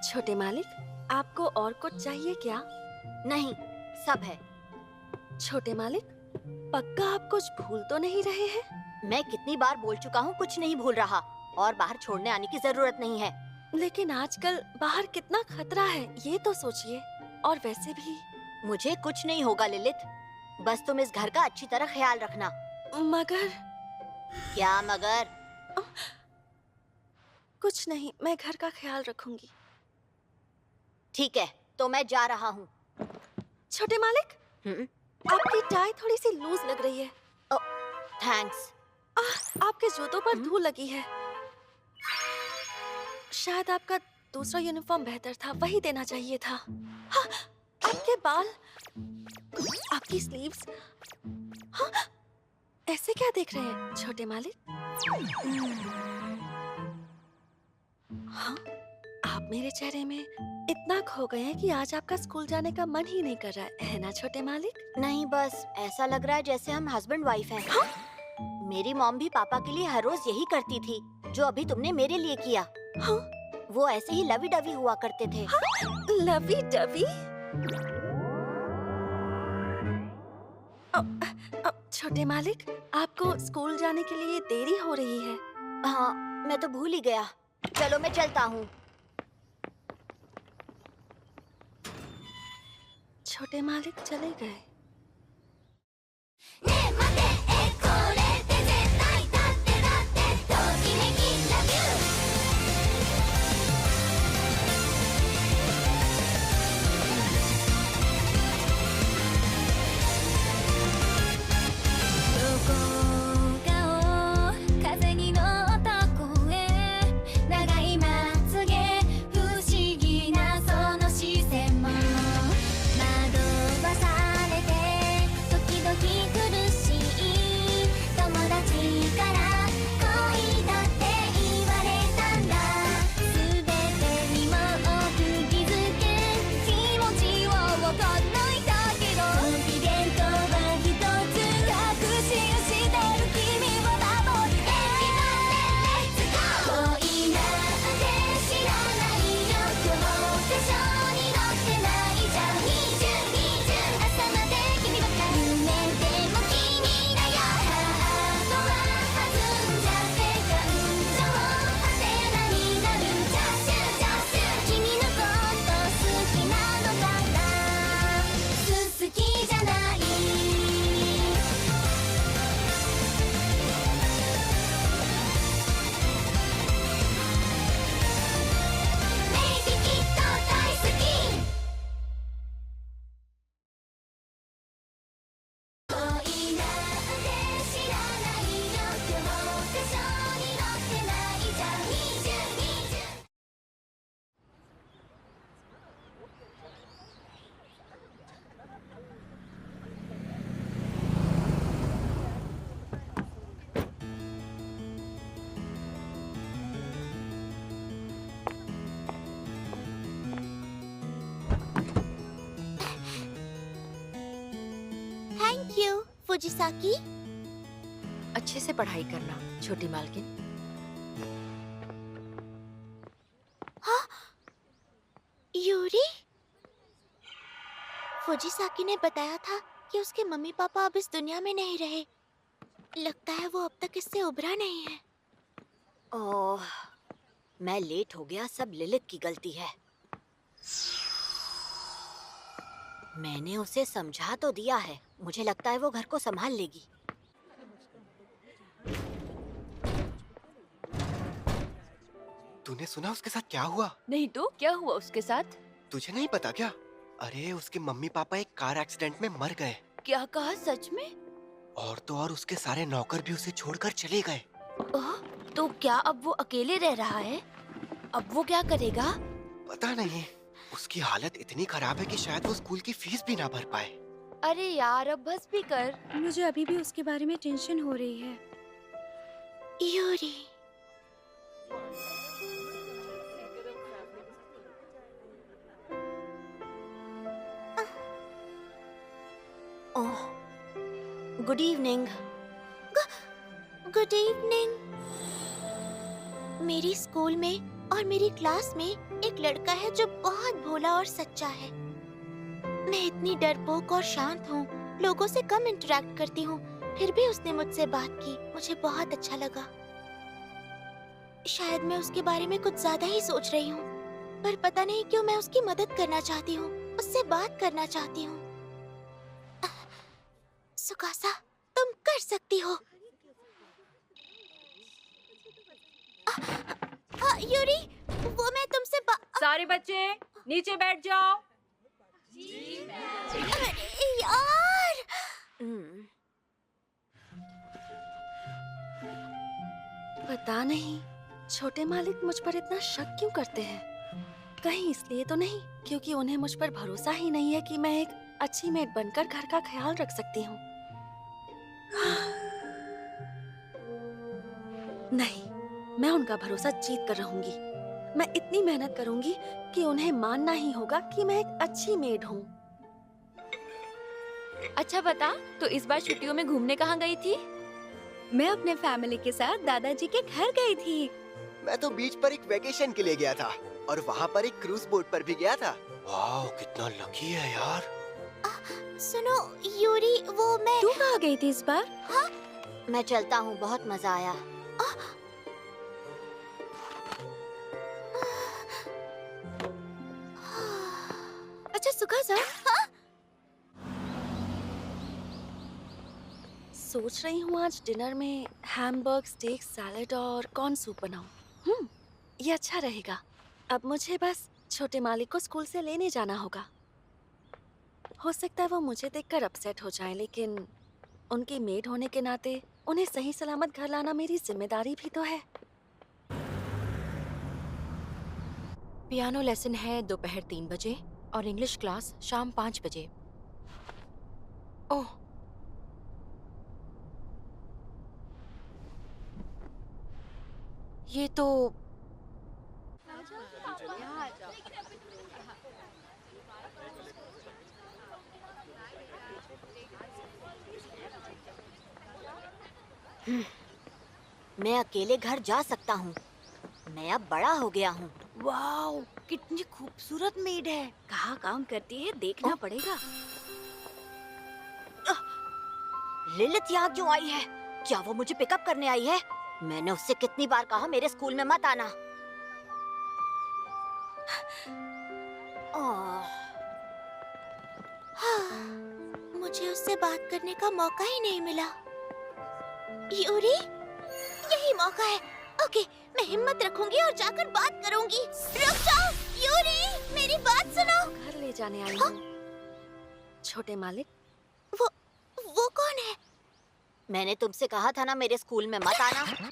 छोटे मालिक, आपको और कुछ चाहिए क्या? नहीं, सब है। छोटे मालिक, पक्का आप कुछ भूल तो नहीं रहे हैं? मैं कितनी बार बोल चुका हूँ, कुछ नहीं भूल रहा और बाहर छोड़ने आने की जरूरत नहीं है। लेकिन आजकल बाहर कितना खतरा है, ये तो सोचिए। और वैसे भी मुझे कुछ नहीं होगा लिलित, बस तुम इस घर का अच्छी तरह ख्याल रखना। मगर क्या मगर? कुछ नहीं, मैं घर का ख्याल रखूंगी। ठीक है, तो मैं जा रहा हूँ। छोटे मालिक, आपकी टाई थोड़ी सी लूज लग रही है। थैंक्स। आपके जूतों पर धूल लगी है। शायद आपका दूसरा यूनिफॉर्म बेहतर था, वही देना चाहिए था। हाँ, आपके बाल, आपकी स्लीव्स, हाँ, ऐसे क्या देख रहे हैं छोटे मालिक? हाँ, आप मेरे चेहरे में इतना खो गए हैं कि आज आपका स्कूल जाने का मन ही नहीं कर रहा है ना छोटे मालिक? नहीं, बस ऐसा लग रहा है जैसे हम हस्बैंड वाइफ हैं। हाँ? मेरी मॉम भी पापा के लिए हर रोज यही करती थी, जो अभी तुमने मेरे लिए किया। हाँ? वो ऐसे ही लवी डवी हुआ करते थे। हाँ? Lovey dovey? छोटे मालिक, आपको स्कूल जाने के लिए देरी हो रही है। हाँ, मैं तो भूल ही गया। चलो मैं चलता हूँ। छोटे मालिक चले गए। Thank you Fujisaki. अच्छे से पढ़ाई करना छोटी मालकिन। हाँ? यूरी? फुजिसाकी ने बताया था कि उसके मम्मी पापा अब इस दुनिया में नहीं रहे। लगता है वो अब तक इससे उभरा नहीं है। ओह, मैं लेट हो गया, सब लिलित की गलती है। मैंने उसे समझा तो दिया है, मुझे लगता है वो घर को संभाल लेगी। तूने सुना उसके साथ क्या हुआ? नहीं तो क्या हुआ उसके साथ? तुझे नहीं पता क्या? अरे उसके मम्मी पापा एक कार एक्सीडेंट में मर गए। क्या कहा, सच में? और तो और उसके सारे नौकर भी उसे छोड़कर चले गए। तो क्या अब वो अकेले रह रहा है? अब वो क्या करेगा? पता नहीं, उसकी हालत इतनी खराब है कि शायद वो स्कूल की फीस भी ना भर पाए। अरे यार, अब बस भी कर। मुझे अभी भी उसके बारे में टेंशन हो रही है। यूरी। ओह, गुड इवनिंग। Good evening. मेरी स्कूल में और मेरी क्लास में एक लड़का है जो बहुत भोला और सच्चा है। मैं इतनी डरपोक और शांत हूँ, लोगों से कम इंटरेक्ट करती हूँ, फिर भी उसने मुझसे बात की। मुझे बहुत अच्छा लगा। शायद मैं उसके बारे में कुछ ज्यादा ही सोच रही हूँ, पर पता नहीं क्यों मैं उसकी मदद करना चाहती हूँ, उससे बात करना चाहती हूँ। सुकासा, तुम कर सकती हो। यूरी, वो मैं तुमसे सारे बच्चे नीचे बैठ जाओ। अरे यार! पता नहीं छोटे मालिक मुझ पर इतना शक क्यों करते हैं। कहीं इसलिए तो नहीं क्योंकि उन्हें मुझ पर भरोसा ही नहीं है कि मैं एक अच्छी मेड बनकर घर का ख्याल रख सकती हूँ। नहीं, मैं उनका भरोसा जीत कर रहूंगी। मैं इतनी मेहनत करूंगी कि उन्हें मानना ही होगा कि मैं एक अच्छी मेड हूँ। अच्छा बता, तो इस बार छुट्टियों में घूमने कहाँ गई थी? मैं अपने फैमिली के साथ दादाजी के घर गई थी। मैं तो बीच पर एक वेकेशन के लिए गया था और वहाँ पर एक क्रूज बोट पर भी गया था। वाह, कितना लकी है यार। सुनो यूरी, वो मैं तू कहाँ गई थी इस बार? मैं चलता हूँ, बहुत मजा आया। अच्छा सुकासा, सोच रही हूँ आज डिनर में हैमबर्ग, स्टेक, सैलेड और कॉर्न सूप बनाऊं। ये अच्छा रहेगा। अब मुझे बस छोटे मालिक को स्कूल से लेने जाना होगा। हो सकता है वो मुझे देखकर अपसेट हो जाए, लेकिन उनकी मेड होने के नाते उन्हें सही सलामत घर लाना मेरी जिम्मेदारी भी तो है। पियानो लेसन है दोपहर 3 बजे और इंग्लिश क्लास शाम 5 बजे। ओह, ये तो मैं अकेले घर जा सकता हूँ। मैं अब बड़ा हो गया हूँ। वाओ, कितनी खूबसूरत मेड है। कहाँ काम करती है देखना पड़ेगा। लिलित यहाँ क्यों आई है? क्या वो मुझे पिकअप करने आई है? मैंने उससे कितनी बार कहा मेरे स्कूल में मत आना। मुझे उससे बात करने का मौका ही नहीं मिला। यूरी, यही मौका है। ओके, मैं हिम्मत रखूंगी और जाकर बात करूंगी। रुक जाओ, यूरी, मेरी बात सुनो। घर ले जाने आई हूँ। छोटे मालिक, वो कौन है? मैंने तुमसे कहा था ना मेरे स्कूल में मत आना।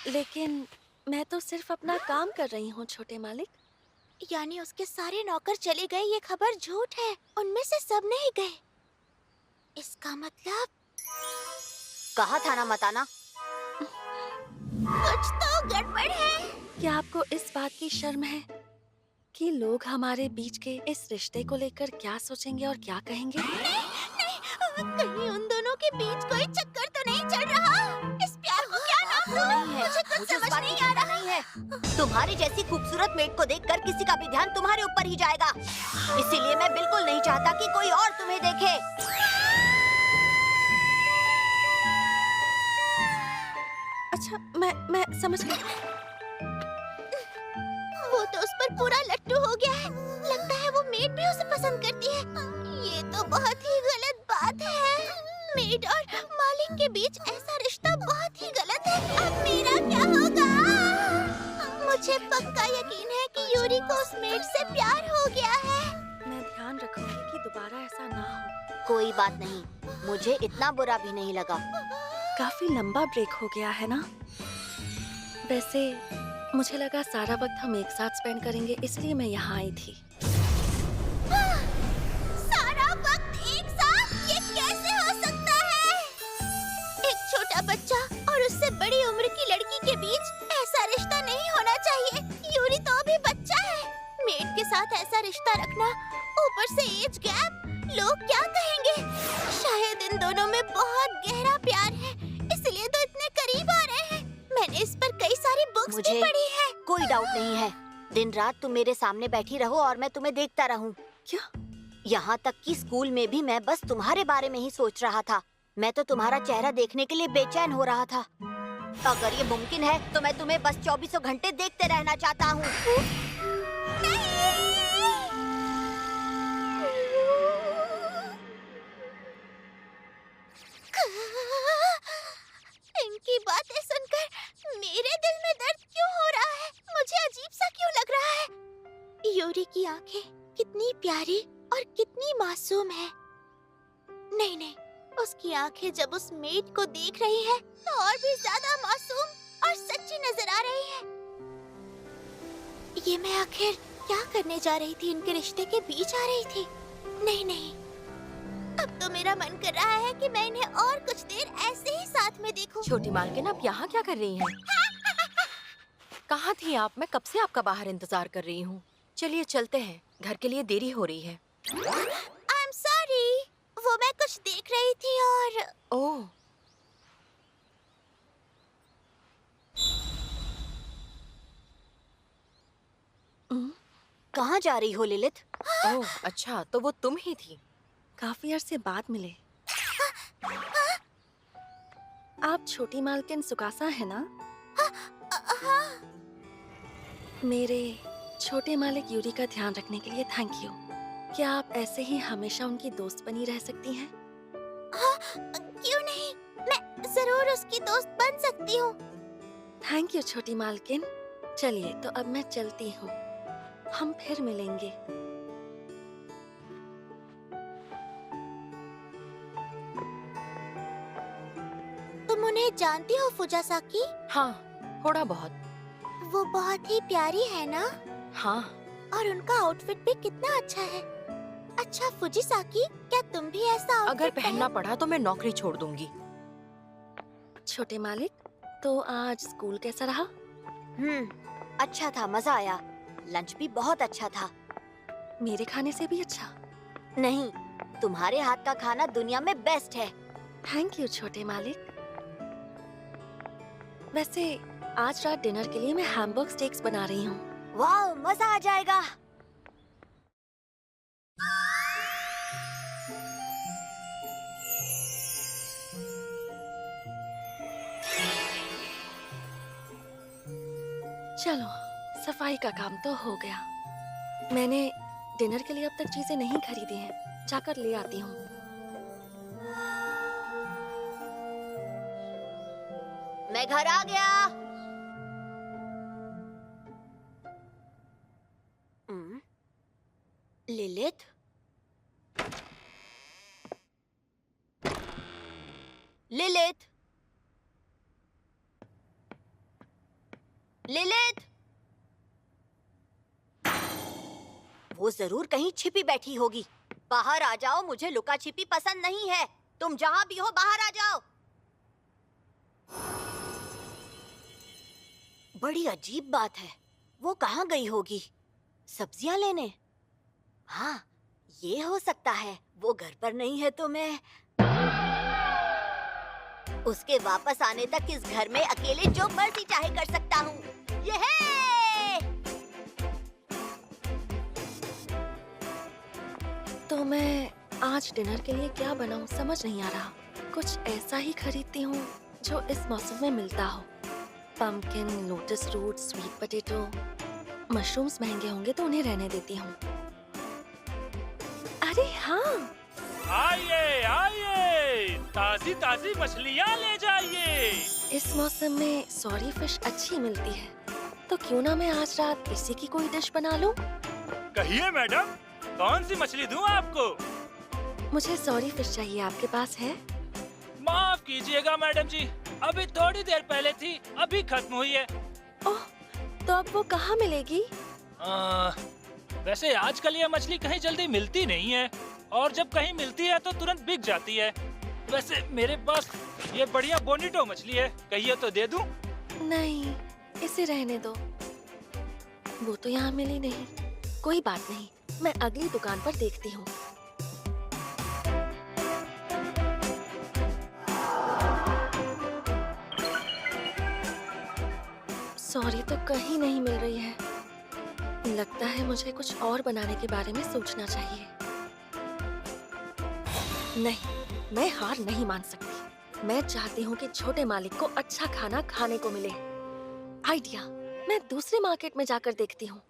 लेकिन मैं तो सिर्फ अपना काम कर रही हूँ छोटे मालिक। यानी उसके सारे नौकर चले गए, ये खबर झूठ है। उनमें से सब नहीं गए। इसका मतलब कहा था ना मत आना। कुछ तो गड़बड़ है। क्या आपको इस बात की शर्म है कि लोग हमारे बीच के इस रिश्ते को लेकर क्या सोचेंगे और क्या कहेंगे? कहीं उन दोनों के बीच कोई चक्कर तो नहीं चल रहा? इस प्यार को क्या नाम दूं? नहीं है, मुझे कुछ मुझे इस समझ बात की नहीं आ चिंता रहा। नहीं है। तुम्हारी जैसी खूबसूरत मेड को देखकर किसी का भी ध्यान तुम्हारे ऊपर ही जाएगा। इसीलिए मैं बिल्कुल नहीं चाहता कि कोई और तुम्हें देखे। अच्छा, मैं समझ गई। वो तो उस पर पूरा लट्टू हो गया है। लगता है वो मेड भी उसे पसंद करती है। ये तो बहुत ही गलत बात है। मेड और मालिक के बीच ऐसा रिश्ता बहुत ही गलत है। अब मेरा क्या होगा? मुझे पक्का यकीन है कि यूरी को उस मेड से प्यार हो गया है। मैं ध्यान रखूंगी कि दोबारा ऐसा ना हो। कोई बात नहीं, मुझे इतना बुरा भी नहीं लगा। काफी लंबा ब्रेक हो गया है ना? वैसे मुझे लगा सारा वक्त हम एक साथ स्पेंड करेंगे, इसलिए मैं यहाँ आई थी। सारा वक्त एक साथ? ये कैसे हो सकता है? एक छोटा बच्चा और उससे बड़ी उम्र की लड़की के बीच ऐसा रिश्ता नहीं होना चाहिए। यूरी तो अभी बच्चा है। मेड के साथ ऐसा रिश्ता रखना, ऊपर से एज गैप, लोग क्या कहेंगे? शायद इन दोनों में बहुत गहरा प्यार है, इसलिए तो इतने करीब आ रहे हैं। मैंने इस पर कई सारी सारी बुक्स भी मुझे पड़ी है। कोई डाउट नहीं है। दिन रात तुम मेरे सामने बैठी रहो और मैं तुम्हें देखता रहूं। क्या? यहाँ तक कि स्कूल में भी मैं बस तुम्हारे बारे में ही सोच रहा था। मैं तो तुम्हारा चेहरा देखने के लिए बेचैन हो रहा था। अगर ये मुमकिन है तो मैं तुम्हें बस 24 घंटे देखते रहना चाहता हूँ। इनकी बातें सुनकर मेरे दिल में दर्द क्यों हो रहा है? मुझे अजीब सा क्यों लग रहा है? यूरी की आंखें कितनी प्यारी और कितनी मासूम है। नहीं नहीं, उसकी आंखें जब उस मेड को देख रही है तो और भी ज्यादा मासूम और सच्ची नजर आ रही है। ये मैं आखिर क्या करने जा रही थी? इनके रिश्ते के बीच आ रही थी? नहीं नहीं, अब तो मेरा मन कर रहा है कि मैं इन्हें और कुछ देर ऐसे ही साथ में देखूं। छोटी मालकिन, आप यहाँ क्या कर रही हैं? कहाँ थी आप? मैं कब से आपका बाहर इंतजार कर रही हूँ। चलिए चलते हैं, घर के लिए देरी हो रही है। आई एम सॉरी, वो मैं कुछ देख रही थी और ओह, कहाँ जा रही हो लिलित? ओह, अच्छा तो वो तुम ही थी। काफी अरसे बाद मिले। आप छोटी मालकिन सुकासा है ना? मेरे छोटे मालिक यूरी का ध्यान रखने के लिए थैंक यू। क्या आप ऐसे ही हमेशा उनकी दोस्त बनी रह सकती हैं? क्यों नहीं, मैं जरूर उसकी दोस्त बन सकती हूँ। थैंक यू छोटी मालकिन। चलिए तो अब मैं चलती हूँ, हम फिर मिलेंगे। तुम उन्हें जानती हो फुजासाकी? हाँ, थोड़ा बहुत। वो बहुत ही प्यारी है ना? हाँ, और उनका आउटफिट भी कितना अच्छा है। अच्छा फुजिसाकी, क्या तुम भी ऐसा अगर आउटफिट पहनना पड़ा तो मैं नौकरी छोड़ दूंगी। छोटे मालिक, तो आज स्कूल कैसा रहा? अच्छा था, मजा आया। लंच भी बहुत अच्छा था। मेरे खाने से भी अच्छा। नहीं, तुम्हारे हाथ का खाना दुनिया में बेस्ट है। थैंक यू छोटे मालिक। वैसे आज रात डिनर के लिए मैं हैमबर्ग स्टेक्स बना रही हूँ। वाह, मजा आ जाएगा। चलो, सफाई का काम तो हो गया। मैंने डिनर के लिए अब तक चीजें नहीं खरीदी हैं, जाकर ले आती हूँ। मैं घर आ गया। लिलित, लिलित, लिलित, वो जरूर कहीं छिपी बैठी होगी। बाहर आ जाओ, मुझे लुका छिपी पसंद नहीं है। तुम जहाँ भी हो बाहर आ जाओ। बड़ी अजीब बात है, वो कहाँ गई होगी? सब्जियां लेने? हाँ, ये हो सकता है। वो घर पर नहीं है तो मैं उसके वापस आने तक इस घर में अकेले जो मर्जी चाहे कर सकता हूँ। ये है। तो मैं आज डिनर के लिए क्या बनाऊं समझ नहीं आ रहा। कुछ ऐसा ही खरीदती हूँ जो इस मौसम में मिलता हो। Pumpkin, lotus root, sweet potato. Mushrooms महंगे होंगे तो उन्हें रहने देती हूँ। अरे हाँ, आइए आइए, ताजी ताजी मछलियाँ ले जाइए। इस मौसम में सॉरी फिश अच्छी मिलती है, तो क्यों ना मैं आज रात इसी की कोई डिश बना लूं? कहिए मैडम, कौन सी मछली दूं आपको? मुझे सॉरी फिश चाहिए, आपके पास है? माफ कीजिएगा मैडम जी, अभी थोड़ी देर पहले थी, अभी खत्म हुई है। ओह, तो अब वो कहाँ मिलेगी? वैसे आजकल ये मछली कहीं जल्दी मिलती नहीं है, और जब कहीं मिलती है तो तुरंत बिक जाती है। वैसे मेरे पास ये बढ़िया बोनिटो मछली है, कहिए तो दे दूं? नहीं, इसे रहने दो। वो तो यहाँ मिली नहीं। कोई बात नहीं, मैं अगली दुकान पर देखती हूँ। सॉरी तो कहीं नहीं मिल रही है। लगता है मुझे कुछ और बनाने के बारे में सोचना चाहिए। नहीं, मैं हार नहीं मान सकती। मैं चाहती हूँ कि छोटे मालिक को अच्छा खाना खाने को मिले। आइडिया, मैं दूसरे मार्केट में जाकर देखती हूँ।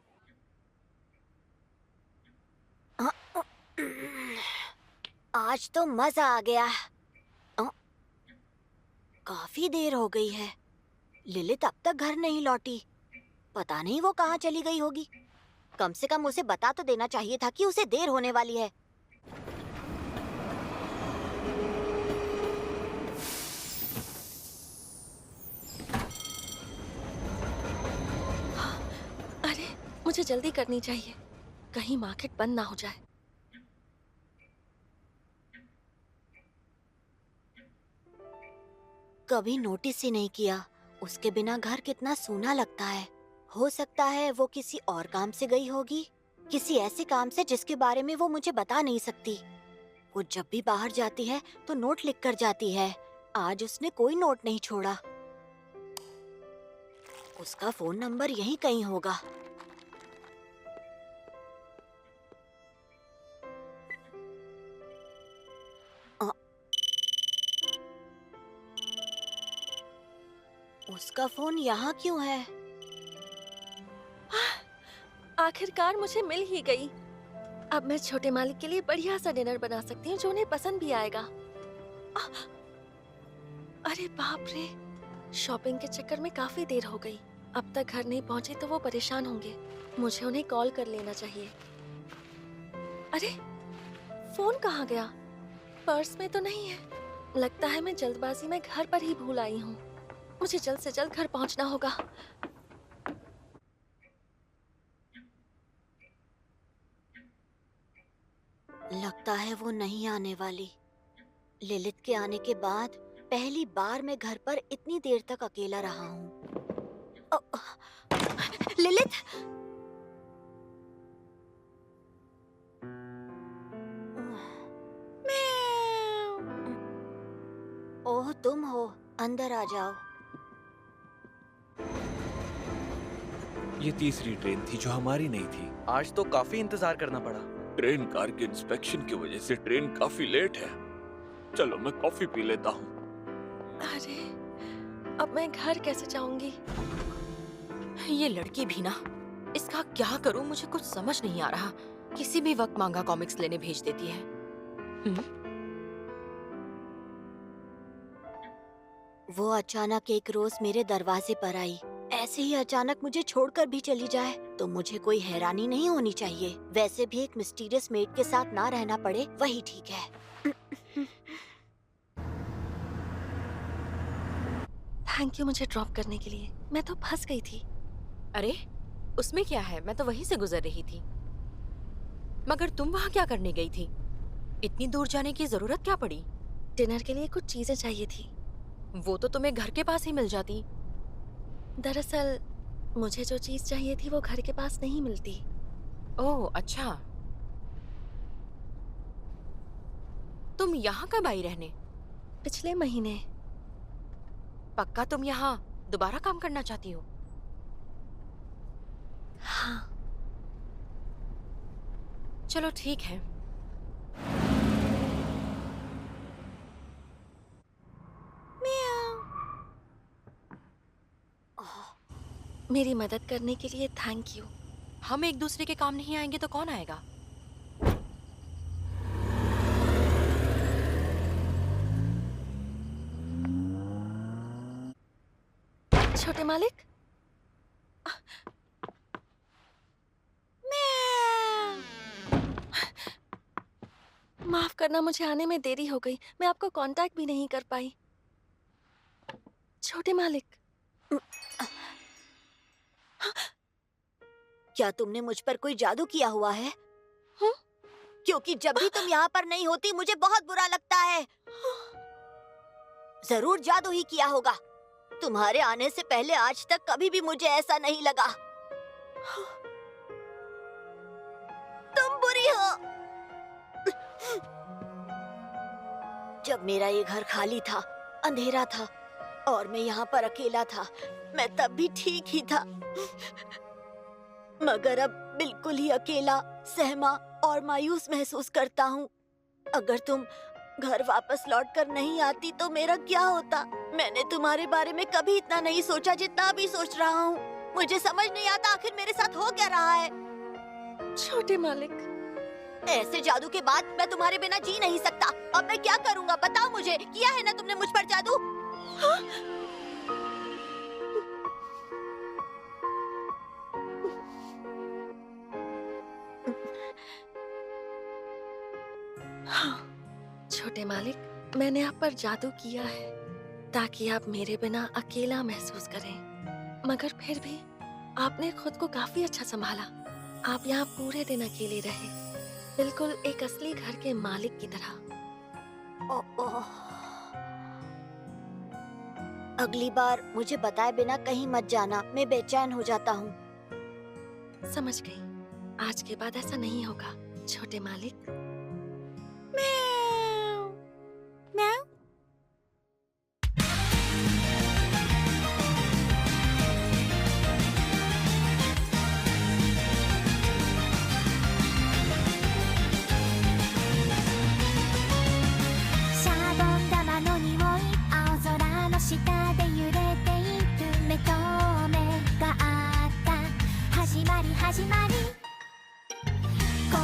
आज तो मजा आ गया। काफी देर हो गई है। लिलित अब तक घर नहीं लौटी। पता नहीं वो कहाँ चली गई होगी। कम से कम उसे बता तो देना चाहिए था कि उसे देर होने वाली है। अरे, मुझे जल्दी करनी चाहिए, कहीं मार्केट बंद ना हो जाए। कभी नोटिस ही नहीं किया, उसके बिना घर कितना सूना लगता है। हो सकता है वो किसी और काम से गई होगी, किसी ऐसे काम से जिसके बारे में वो मुझे बता नहीं सकती। वो जब भी बाहर जाती है तो नोट लिख कर जाती है। आज उसने कोई नोट नहीं छोड़ा। उसका फोन नंबर यहीं कहीं होगा। उसका फोन यहाँ क्यों है? आखिरकार मुझे मिल ही गई। अब मैं छोटे मालिक के लिए बढ़िया सा डिनर बना सकती हूँ जो उन्हें पसंद भी आएगा। अरे बाप रे, शॉपिंग के चक्कर में काफी देर हो गई। अब तक घर नहीं पहुँचे तो वो परेशान होंगे। मुझे उन्हें कॉल कर लेना चाहिए। अरे, फोन कहाँ गया? पर्स में तो नहीं है। लगता है मैं जल्दबाजी में घर पर ही भूल आई हूँ। मुझे जल्द से जल्द घर पहुँचना होगा। लगता है वो नहीं आने वाली। लिलित के आने के बाद पहली बार मैं घर पर इतनी देर तक अकेला रहा हूँ। लिलित! ओह, तुम हो। अंदर आ जाओ। ये तीसरी ट्रेन थी जो हमारी नहीं थी। आज तो काफी इंतजार करना पड़ा। ट्रेन कार के इंस्पेक्शन की वजह से ट्रेन काफी लेट है। चलो मैं कॉफी पी लेता हूँ। अरे, अब मैं घर कैसे जाऊंगी? ये लड़की भी ना, इसका क्या करूं मुझे कुछ समझ नहीं आ रहा। किसी भी वक्त मांगा कॉमिक्स लेने भेज देती है। वो अचानक एक रोज मेरे दरवाजे पर आई। ऐसे ही अचानक मुझे छोड़कर भी चली जाए तो मुझे कोई हैरानी नहीं होनी चाहिए। वैसे भी एक मिस्टीरियस मेड के साथ ना रहना पड़े वही ठीक है। थैंक यू मुझे ड्रॉप करने के लिए। मैं तो फंस गई थी। अरे, उसमें क्या है, मैं तो वहीं से गुजर रही थी। मगर तुम वहाँ क्या करने गई थी? इतनी दूर जाने की जरूरत क्या पड़ी? डिनर के लिए कुछ चीजें चाहिए थी। वो तो तुम्हें घर के पास ही मिल जाती। दरअसल मुझे जो चीज चाहिए थी वो घर के पास नहीं मिलती। ओह अच्छा, तुम यहाँ कब आई रहने? पिछले महीने। पक्का तुम यहाँ दोबारा काम करना चाहती हो? हाँ। चलो ठीक है। मेरी मदद करने के लिए थैंक यू। हम एक दूसरे के काम नहीं आएंगे तो कौन आएगा? छोटे मालिक, माफ करना, मुझे आने में देरी हो गई। मैं आपको कांटेक्ट भी नहीं कर पाई। छोटे मालिक, क्या तुमने मुझ पर कोई जादू किया हुआ है? हुँ? क्योंकि जब भी तुम यहाँ पर नहीं होती मुझे बहुत बुरा लगता है। जरूर जादू ही किया होगा। तुम्हारे आने से पहले आज तक कभी भी मुझे ऐसा नहीं लगा। तुम बुरी हो। जब मेरा ये घर खाली था, अंधेरा था और मैं यहाँ पर अकेला था, मैं तब भी ठीक ही था, मगर अब बिल्कुल ही अकेला, सहमा और मायूस महसूस करता हूँ। अगर तुम घर वापस लौटकर नहीं आती तो मेरा क्या होता? मैंने तुम्हारे बारे में कभी इतना नहीं सोचा जितना अभी सोच रहा हूँ। मुझे समझ नहीं आता आखिर मेरे साथ हो क्या रहा है। छोटे मालिक, ऐसे जादू के बाद मैं तुम्हारे बिना जी नहीं सकता। अब मैं क्या करूँगा बताओ मुझे। किया है ना तुमने मुझ पर जादू? हाँ? हाँ, छोटे मालिक, मैंने आप पर जादू किया है ताकि आप मेरे बिना अकेला महसूस करें। मगर फिर भी आपने खुद को काफी अच्छा संभाला। आप यहाँ पूरे दिन अकेले रहे, बिल्कुल एक असली घर के मालिक की तरह। अगली बार मुझे बताए बिना कहीं मत जाना, मैं बेचैन हो जाता हूँ। समझ गई, आज के बाद ऐसा नहीं होगा छोटे मालिक।シャボン玉の匂い、青空の下で揺れている目と目があった。始まり始まり、心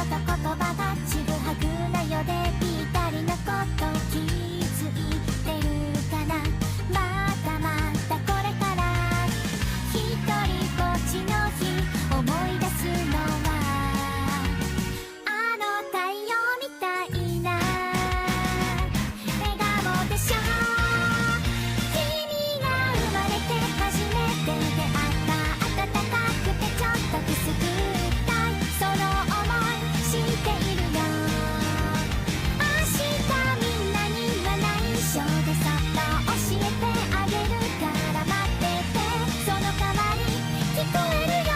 と言葉がちぐはぐなよでぴったりなこと気づいてるかな。まだまだこれから一人ぼっちの日思い出すのはあの太陽みたいな笑顔でしょ。君が生まれて初めて出会った暖かくてちょっとくすぐったいその想い知っているよ。明日みんなには内緒でそっと教えてあげるから待ってて。その代わり聞こえるよ。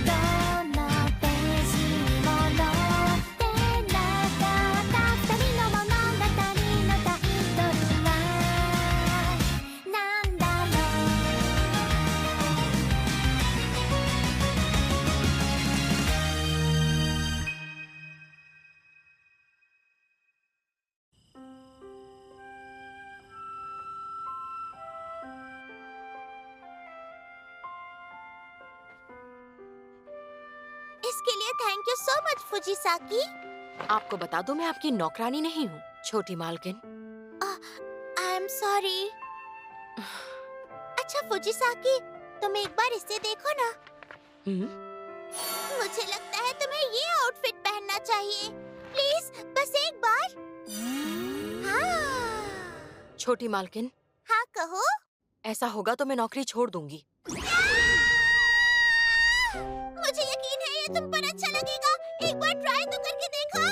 どのページにも載ってなかった二人の物語のタイトルはなんだろइसके लिए थैंक यू सो मच फुजिसाकी। आपको बता दूं मैं आपकी नौकरानी नहीं हूँ, छोटी मालकिन। I am sorry. अच्छा फुजिसाकी, तुम एक बार इसे देखो ना। मुझे लगता है तुम्हें ये आउटफिट पहनना चाहिए। प्लीज बस एक बार। हाँ छोटी मालकिन, हाँ कहो। ऐसा होगा तो मैं नौकरी छोड़ दूंगी। मुझे यकीन है ये तुम पर अच्छा लगेगा। एक बार ट्राई तो करके देखो।